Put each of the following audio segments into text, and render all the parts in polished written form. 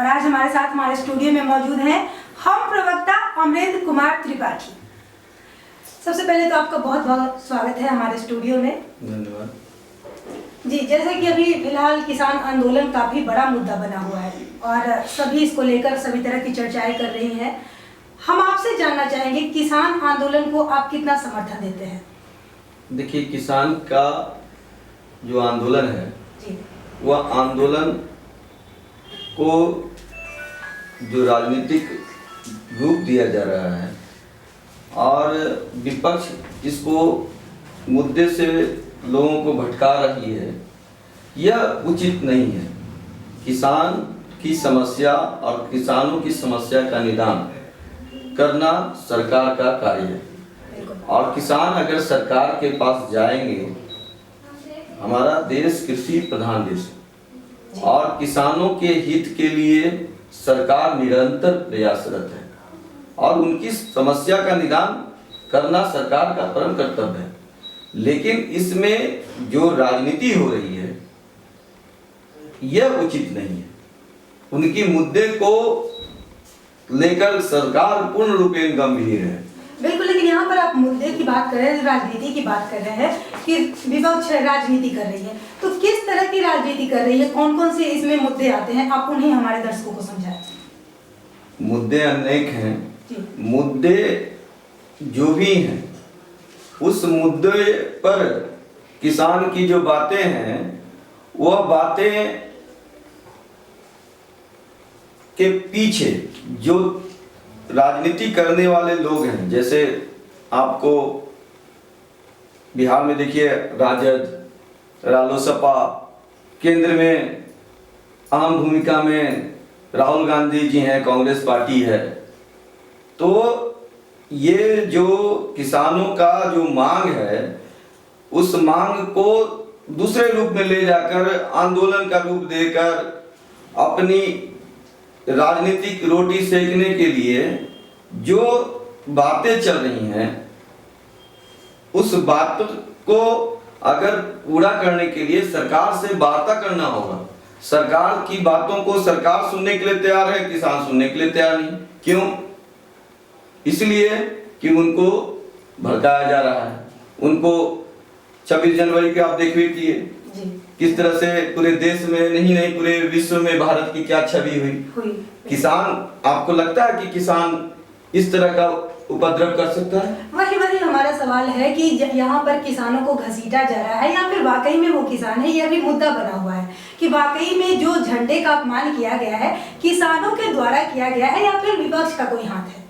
और आज हमारे साथ हमारे स्टूडियो में मौजूद हैं हम प्रवक्ता अमरेंद्र कुमार त्रिपाठी। सबसे पहले तो आपका बहुत बहुत स्वागत है हमारे स्टूडियो में। धन्यवाद जी। जैसे कि अभी फिलहाल किसान आंदोलन काफी बड़ा मुद्दा बना हुआ है और सभी इसको लेकर सभी तरह की चर्चाएं कर रही हैं। हम आपसे जानना चाहेंगे किसान आंदोलन को आप कितना समर्थन देते हैं? देखिए, किसान का जो आंदोलन है जी। वह आंदोलन को जो राजनीतिक रूप दिया जा रहा है और विपक्ष इसको मुद्दे से लोगों को भटका रही है, यह उचित नहीं है। किसान की समस्या और किसानों की समस्या का निदान करना सरकार का कार्य है और किसान अगर सरकार के पास जाएंगे, हमारा देश कृषि प्रधान देश है और किसानों के हित के लिए सरकार निरंतर प्रयासरत है और उनकी समस्या का निदान करना सरकार का परम कर्तव्य है। लेकिन इसमें जो राजनीति हो रही है यह उचित नहीं है। उनकी मुद्दे को लेकर सरकार पूर्ण रूपेण गंभीर है। बिल्कुल, लेकिन यहाँ पर आप मुद्दे की बात कर रहे हैं, राजनीति की बात कर रहे हैं कि विपक्ष राजनीति कर रही है, तो किस तरह की राजनीति कर रही है? कौन कौन से इसमें मुद्दे आते हैं, आप उन्हें हमारे दर्शकों को समझाएं। मुद्दे अनेक हैं। मुद्दे जो भी हैं उस मुद्दे पर किसान की जो बातें हैं वह बातें के पीछे जो राजनीति करने वाले लोग हैं, जैसे आपको बिहार में देखिए राजद, रालोसपा, केंद्र में अहम भूमिका में राहुल गांधी जी हैं, कांग्रेस पार्टी है। तो ये जो किसानों का जो मांग है उस मांग को दूसरे रूप में ले जाकर आंदोलन का रूप देकर अपनी राजनीतिक रोटी सेकने के लिए जो बातें चल रही हैं उस बात को अगर पूरा करने के लिए सरकार से वार्ता करना होगा। सरकार की बातों को सरकार सुनने के लिए तैयार है, किसान सुनने के लिए तैयार नहीं। क्यों? इसलिए कि उनको भड़काया जा रहा है। उनको 26 जनवरी के आप देखिए किस तरह से पूरे देश में नहीं पूरे विश्व में भारत की क्या छवि हुई। किसान, आपको लगता है कि किसान इस तरह का उपद्रव कर सकता है? वही हमारा सवाल है कि यहाँ पर किसानों को घसीटा जा रहा है या फिर वाकई में वो किसान है? यह भी मुद्दा बना हुआ है कि वाकई में जो झंडे का अपमान किया गया है किसानों के द्वारा किया गया है या फिर विपक्ष का कोई हाथ है?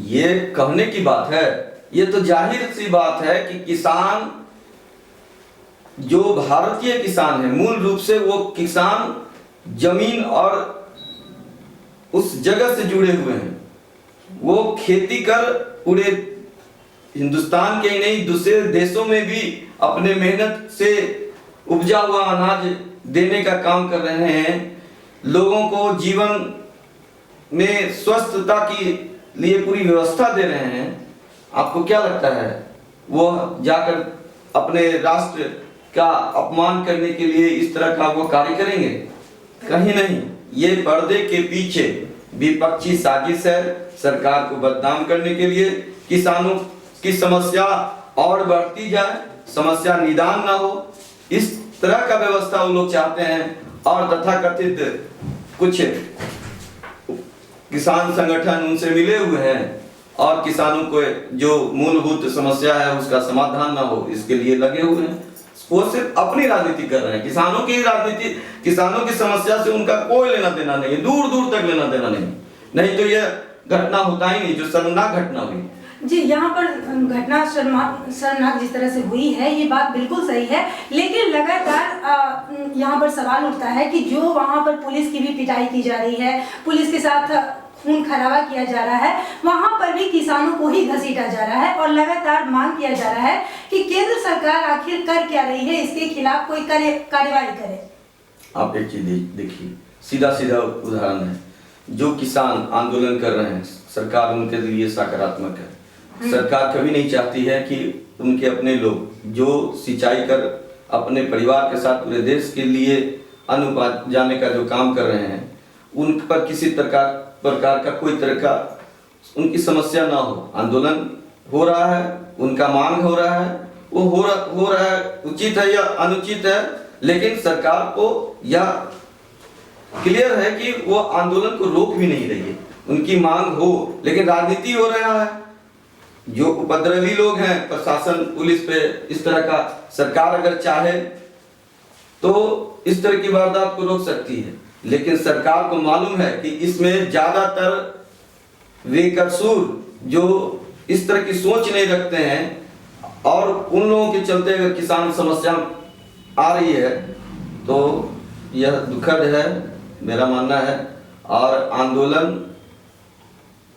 ये कहने की बात है। ये तो जाहिर सी बात है कि किसान जो भारतीय किसान है, मूल रूप से वो किसान जमीन और उस जगह से जुड़े हुए हैं। वो खेती कर पूरे हिंदुस्तान के ही नहीं दूसरे देशों में भी अपने मेहनत से उपजा हुआ अनाज देने का काम कर रहे हैं। लोगों को जीवन में स्वस्थता की लिए पूरी व्यवस्था दे रहे हैं। आपको क्या लगता है वो जाकर अपने राष्ट्र का अपमान करने के लिए इस तरह का वो कार्य करेंगे? कहीं नहीं। ये पर्दे के पीछे विपक्षी साजिश है सरकार को बदनाम करने के लिए। किसानों की समस्या और बढ़ती जाए, समस्या निदान ना हो, इस तरह का व्यवस्था वो लोग चाहते हैं। और तथाकथित कुछ किसान संगठन उनसे मिले हुए हैं और किसानों को जो मूलभूत समस्या है उसका समाधान ना हो इसके लिए लगे हुए हैं। वो सिर्फ अपनी राजनीति कर रहे हैं। किसानों की राजनीति, किसानों की समस्या से उनका कोई लेना देना नहीं है, दूर दूर तक लेना देना नहीं तो यह घटना होता ही नहीं जो शर्मनाक घटना हुई। जी, यहाँ पर घटना शर्मनाक जिस तरह से हुई है ये बात बिल्कुल सही है, लेकिन लगातार यहाँ पर सवाल उठता है कि जो वहाँ पर पुलिस की भी पिटाई की जा रही है, पुलिस के साथ खून खराबा किया जा रहा है, वहाँ पर भी किसानों को ही घसीटा जा रहा है और लगातार मांग किया जा रहा है कि केंद्र सरकार आखिर कर क्या रही है, इसके खिलाफ कोई कार्यवाही करे। आप एक चीज देखिए, सीधा उदाहरण है। जो किसान आंदोलन कर रहे हैं सरकार उनके लिए सकारात्मक है। सरकार कभी नहीं चाहती है कि उनके अपने लोग जो सिंचाई कर अपने परिवार के साथ पूरे देश के लिए अन्न जाने का जो काम कर रहे हैं उन पर किसी प्रकार का कोई तरह का उनकी समस्या ना हो। आंदोलन हो रहा है, उनका मांग हो रहा है, वो हो रहा है, उचित है या अनुचित है, लेकिन सरकार को यह क्लियर है कि वो आंदोलन को रोक भी नहीं रही है। उनकी मांग हो, लेकिन राजनीति हो रहा है। जो उपद्रवी लोग हैं प्रशासन पुलिस पे, इस तरह का सरकार अगर चाहे तो इस तरह की वारदात को रोक सकती है, लेकिन सरकार को मालूम है कि इसमें ज्यादातर वे कसूर जो इस तरह की सोच नहीं रखते हैं, और उन लोगों के चलते अगर किसान समस्या आ रही है तो यह दुखद है, मेरा मानना है। और आंदोलन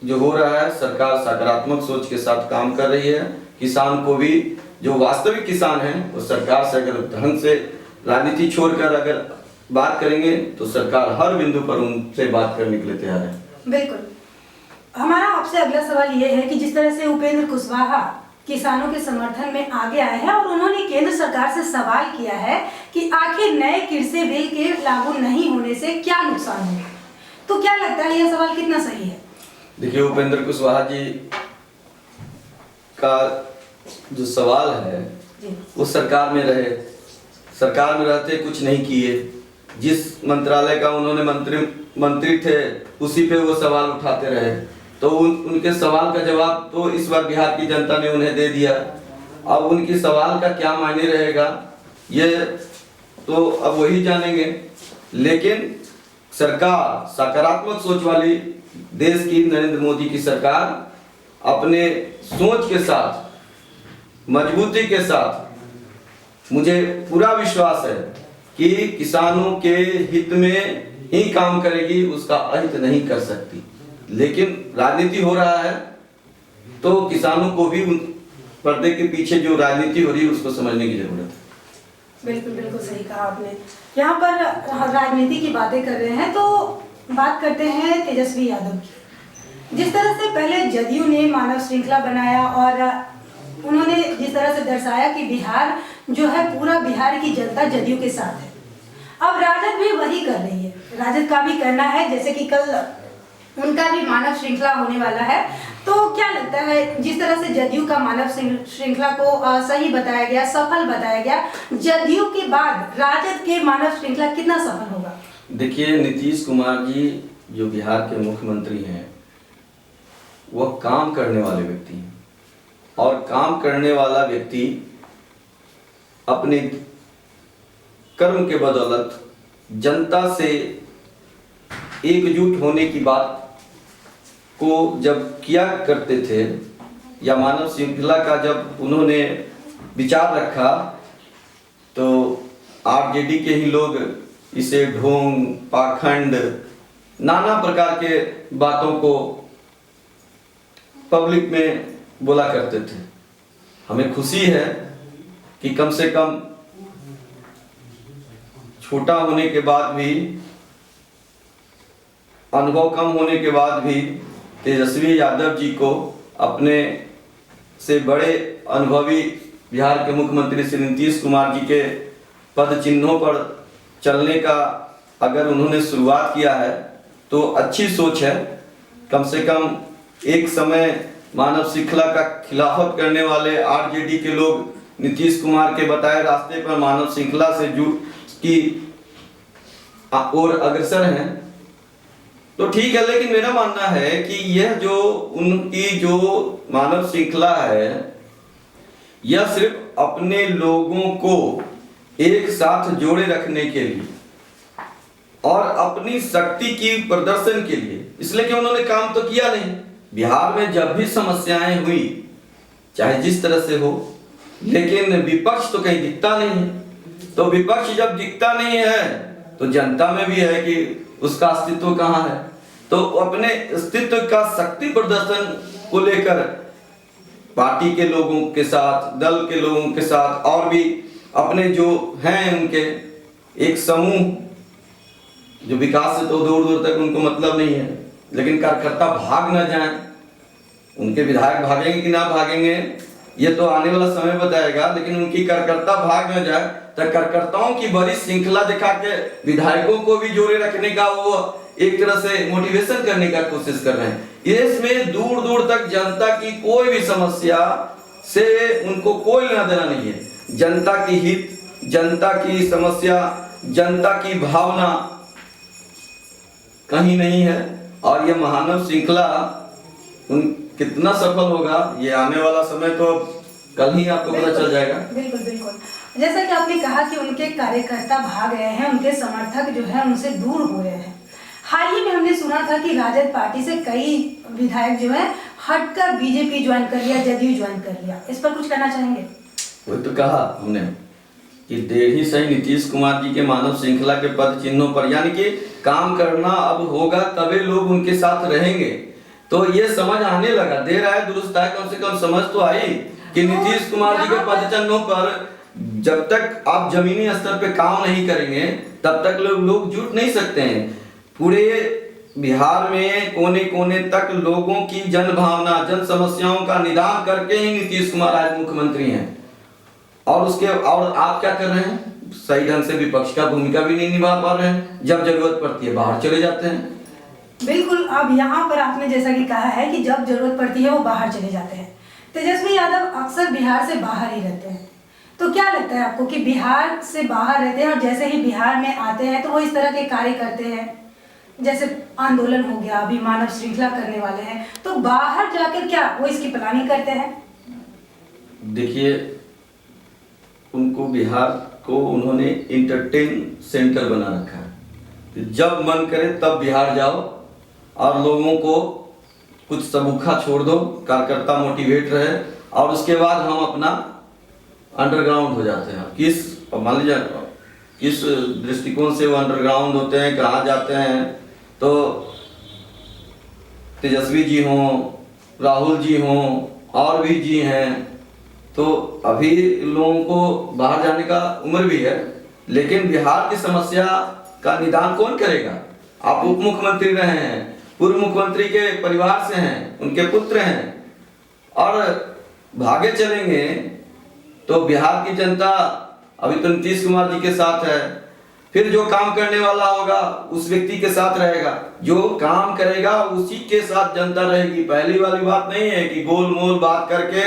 जो हो रहा है, सरकार सकारात्मक सोच के साथ काम कर रही है। किसान को भी, जो वास्तविक किसान हैं, वो सरकार से अगर ढंग से राजनीति छोड़कर अगर बात करेंगे तो सरकार हर बिंदु पर उनसे बात करने के लिए तैयार है। बिल्कुल। हमारा आपसे अगला सवाल ये है कि जिस तरह से उपेंद्र कुशवाहा किसानों के समर्थन में आगे आए हैं और उन्होंने केंद्र सरकार से सवाल किया है कि आखिर नए कृषि बिल के लागू नहीं होने से क्या नुकसान होगा, तो क्या लगता है यह सवाल कितना सही है? देखिए, उपेंद्र कुशवाहा जी का जो सवाल है वो सरकार में रहे, सरकार में रहते कुछ नहीं किए, जिस मंत्रालय का उन्होंने मंत्री थे उसी पे वो सवाल उठाते रहे, तो उनके सवाल का जवाब तो इस बार बिहार की जनता ने उन्हें दे दिया। अब उनकी सवाल का क्या मायने रहेगा ये तो अब वही जानेंगे, लेकिन सरकार सकारात्मक सोच वाली, देश की नरेंद्र मोदी की सरकार अपने सोच के साथ, मजबूती के साथ, मुझे पूरा विश्वास है कि किसानों के हित में ही काम करेगी, उसका अहित नहीं कर सकती। लेकिन राजनीति हो रहा है तो किसानों को भी पर्दे के पीछे जो राजनीति हो रही है उसको समझने की जरूरत है। बिल्कुल बिल्कुल सही कहा आपने। यहाँ पर राजनीति की बातें कर रहे हैं तो बात करते हैं तेजस्वी यादव की। जिस तरह से पहले जदयू ने मानव श्रृंखला बनाया और उन्होंने जिस तरह से दर्शाया कि बिहार जो है, पूरा बिहार की जनता जदयू के साथ है, अब राजद भी वही कर रही है, राजद का भी करना है, जैसे कि कल उनका भी मानव श्रृंखला होने वाला है। तो क्या लगता है, जिस तरह से जदयू का मानव श्रृंखला को सही बताया गया, सफल बताया गया, जदयू के बाद राजद के मानव श्रृंखला कितना सफल होगा? देखिए, नीतीश कुमार जी जो बिहार के मुख्यमंत्री हैं, वह काम करने वाले व्यक्ति हैं, और काम करने वाला व्यक्ति अपने कर्म के बदौलत जनता से एकजुट होने की बात को जब किया करते थे, या मानव श्रृंखला का जब उन्होंने विचार रखा, तो आरजेडी के ही लोग इसे ढोंग, पाखंड, नाना प्रकार के बातों को पब्लिक में बोला करते थे। हमें खुशी है कि कम से कम छोटा होने के बाद भी, अनुभव कम होने के बाद भी तेजस्वी यादव जी को अपने से बड़े अनुभवी बिहार के मुख्यमंत्री श्री नीतीश कुमार जी के पद चिन्हों पर चलने का अगर उन्होंने शुरुआत किया है तो अच्छी सोच है। कम से कम एक समय मानव श्रृंखला का खिलाफत करने वाले आरजेडी के लोग नीतीश कुमार के बताए रास्ते पर मानव श्रृंखला से जुट की ओर अग्रसर हैं, तो ठीक है। लेकिन मेरा मानना है कि यह जो उनकी जो मानव श्रृंखला है, यह सिर्फ अपने लोगों को एक साथ जोड़े रखने के लिए और अपनी शक्ति की प्रदर्शन के लिए, इसलिए कि उन्होंने काम तो किया नहीं। बिहार में जब भी समस्याएं हुई, चाहे जिस तरह से हो, लेकिन विपक्ष तो कहीं दिखता नहीं है। तो विपक्ष जब दिखता नहीं है तो जनता में भी है कि उसका अस्तित्व कहाँ है। तो अपने अस्तित्व का शक्ति प्रदर्शन को लेकर पार्टी के लोगों के साथ, दल के लोगों के साथ, और भी अपने जो हैं उनके एक समूह, जो विकास से तो दूर दूर तक उनको मतलब नहीं है, लेकिन कार्यकर्ता भाग न जाएं, उनके विधायक भागेंगे कि ना भागेंगे ये तो आने वाला समय बताएगा, लेकिन उनकी कार्यकर्ता भाग न जाए तो कार्यकर्ताओं की बड़ी श्रृंखला दिखा के विधायकों को भी जोड़े रखने का वो एक तरह से मोटिवेशन करने का कोशिश कर रहे हैं। इसमें दूर दूर तक जनता की कोई भी समस्या से उनको कोई लेना देना नहीं है। जनता की हित, जनता की समस्या, जनता की भावना कहीं नहीं है। और ये महानव श्रृंखला कितना सफल होगा ये आने वाला समय तो कल ही आपको पता चल जाएगा। बिल्कुल बिल्कुल, जैसा कि आपने कहा कि उनके कार्यकर्ता भाग गए हैं, उनके समर्थक जो है उनसे दूर हो गए हैं। हाल ही में हमने सुना था कि राजद पार्टी से कई विधायक जो है हटकर बीजेपी ज्वाइन कर लिया, जदयू ज्वाइन कर लिया। इस पर कुछ कहना चाहेंगे? वही तो कहा हमने कि देर ही सही नीतीश कुमार जी के मानव श्रृंखला के पद चिन्हों पर, यानी कि काम करना अब होगा तभी लोग उनके साथ रहेंगे। तो ये समझ आने लगा, देर आए दुरुस्त आए, कम से कम समझ तो आई कि नीतीश कुमार जी के पद चिन्हों पर जब तक आप जमीनी स्तर पे काम नहीं करेंगे तब तक लोग जुट नहीं सकते हैं। पूरे बिहार में कोने कोने तक लोगों की जन भावना, जन समस्याओं का निदान करके ही नीतीश कुमार आज मुख्यमंत्री हैं। और आप क्या कर रहे हैं? सही ढंग से विपक्ष का भूमिका भी नहीं निभा पा रहे हैं। जब जरूरत पड़ती है बाहर चले जाते हैं। बिल्कुल, अब यहाँ पर आपने जैसा कि कहा है कि जब जरूरत पड़ती है वो बाहर चले जाते हैं। तेजस्वी यादव अक्सर बिहार से बाहर ही रहते हैं, तो क्या लगता है आपको कि बिहार से बाहर रहते हैं और जैसे ही बिहार में आते हैं तो वो इस तरह के कार्य करते हैं, जैसे आंदोलन हो गया, अभी मानव श्रृंखला करने वाले हैं, तो बाहर जाकर क्या वो इसकी प्लानिंग करते हैं? देखिए, उनको बिहार को उन्होंने इंटरटेन सेंटर बना रखा है। जब मन करे तब बिहार जाओ और लोगों को कुछ सबूखा छोड़ दो, कार्यकर्ता मोटिवेट रहे और उसके बाद हम अपना अंडरग्राउंड हो जाते हैं। मान लीजिए किस दृष्टिकोण से वो अंडरग्राउंड होते हैं, कहाँ जाते हैं, तो तेजस्वी जी हों, राहुल जी हों और भी जी हैं, तो अभी लोगों को बाहर जाने का उम्र भी है, लेकिन बिहार की समस्या का निदान कौन करेगा? आप उप मुख्यमंत्री रहे हैं, पूर्व मुख्यमंत्री के परिवार से हैं, उनके पुत्र हैं और भागे चलेंगे तो बिहार की जनता अभी तो नीतीश कुमार जी के साथ है, फिर जो काम करने वाला होगा उस व्यक्ति के साथ रहेगा, जो काम करेगा उसी के साथ जनता रहेगी। पहली वाली बात नहीं है कि गोल मोल बात करके,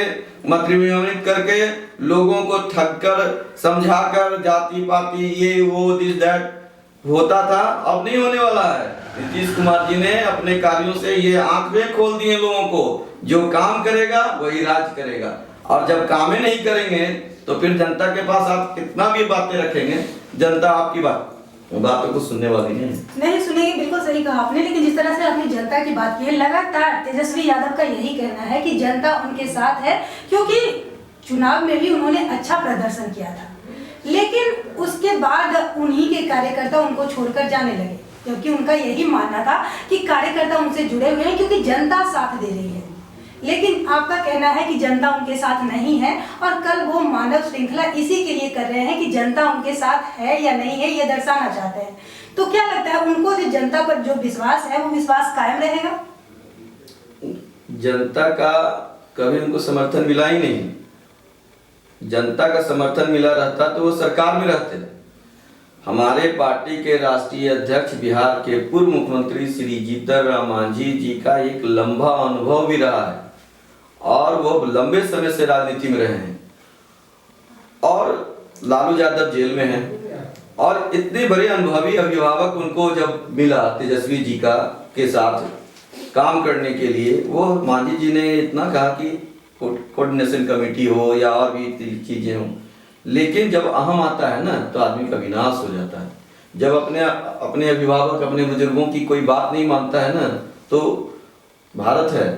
मतविनिमय करके, लोगों को ठग कर, समझा कर, जाति पाति ये वो दिस दैट होता था, अब नहीं होने वाला है। नीतीश कुमार जी ने अपने कार्यों से ये आंखें खोल दी हैं लोगों को, जो काम करेगा वही राज करेगा। और जब काम ही नहीं करेंगे तो फिर जनता के पास आप कितना भी बातें रखेंगे, जनता आपकी बातों को सुनने वाली नहीं सुनेगी। बिल्कुल सही कहा आपने, लेकिन जिस तरह से आपने जनता की बात की है, लगातार तेजस्वी यादव का यही कहना है कि जनता उनके साथ है, क्योंकि चुनाव में भी उन्होंने अच्छा प्रदर्शन किया था, लेकिन उसके बाद उन्हीं के कार्यकर्ता उनको छोड़कर जाने लगे, क्योंकि उनका यही मानना था कि कार्यकर्ता उनसे जुड़े हुए हैं क्योंकि जनता साथ दे रही है। लेकिन आपका कहना है कि जनता उनके साथ नहीं है और कल वो मानव श्रृंखला इसी के लिए कर रहे हैं कि जनता उनके साथ है या नहीं है ये दर्शाना चाहते हैं। तो क्या लगता है उनको जो जनता पर जो विश्वास है वो विश्वास कायम रहेगा? जनता का कभी उनको समर्थन मिला ही नहीं। जनता का समर्थन मिला रहता तो वो सरकार में रहते। हमारे पार्टी के राष्ट्रीय अध्यक्ष बिहार के पूर्व मुख्यमंत्री श्री जीतन राम मांझी जी का एक लंबा अनुभव भी रहा है और वो लंबे समय से राजनीति में रहे हैं और लालू यादव जेल में हैं और इतने बड़े अनुभवी अभिभावक उनको जब मिला तेजस्वी जी का के साथ काम करने के लिए, वो मांझी जी ने इतना कहा कि कोऑर्डिनेशन कमेटी हो या और भी चीजें हों, लेकिन जब अहम आता है ना तो आदमी का विनाश हो जाता है। जब अपने अभिभावक, अपने बुजुर्गों की कोई बात नहीं मानता है ना, तो भारत है,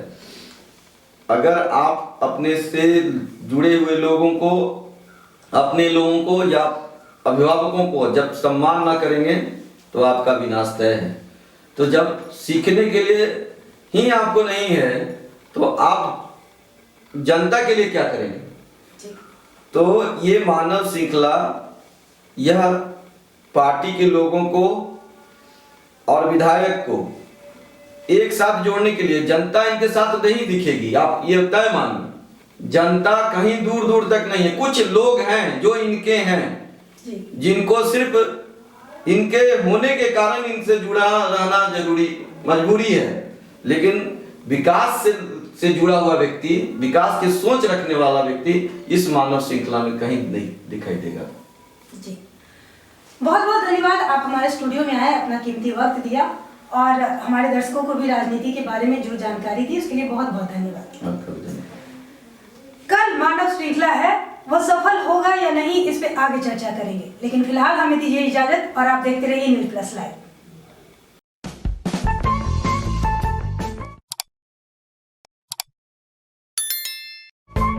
अगर आप अपने से जुड़े हुए लोगों को, अपने लोगों को या अभिभावकों को जब सम्मान ना करेंगे तो आपका विनाश तय है। तो जब सीखने के लिए ही आपको नहीं है तो आप जनता के लिए क्या करेंगे? तो ये मानव श्रृंखला यह पार्टी के लोगों को और विधायक को एक साथ जोड़ने के लिए, जनता इनके साथ नहीं दिखेगी, आप ये तय मानिए। जनता कहीं दूर दूर तक नहीं है, कुछ लोग हैं जो इनके हैं, जिनको सिर्फ इनके होने के कारण इनसे जुड़ा रहना जरूरी मजबूरी है, लेकिन विकास से जुड़ा हुआ व्यक्ति, विकास की सोच रखने वाला व्यक्ति इस मानव श्रृंखला में कहीं नहीं दिखाई देगा। जी, बहुत बहुत धन्यवाद, आप हमारे स्टूडियो में आए, अपना कीमती वक्त दिया और हमारे दर्शकों को भी राजनीति के बारे में जो जानकारी दी उसके लिए बहुत बहुत धन्यवाद। कल मानव श्रृंखला है, वो सफल होगा या नहीं इस पे आगे चर्चा करेंगे, लेकिन फिलहाल हमें दीजिए इजाजत और आप देखते रहिए न्यूज़ प्लस लाइव।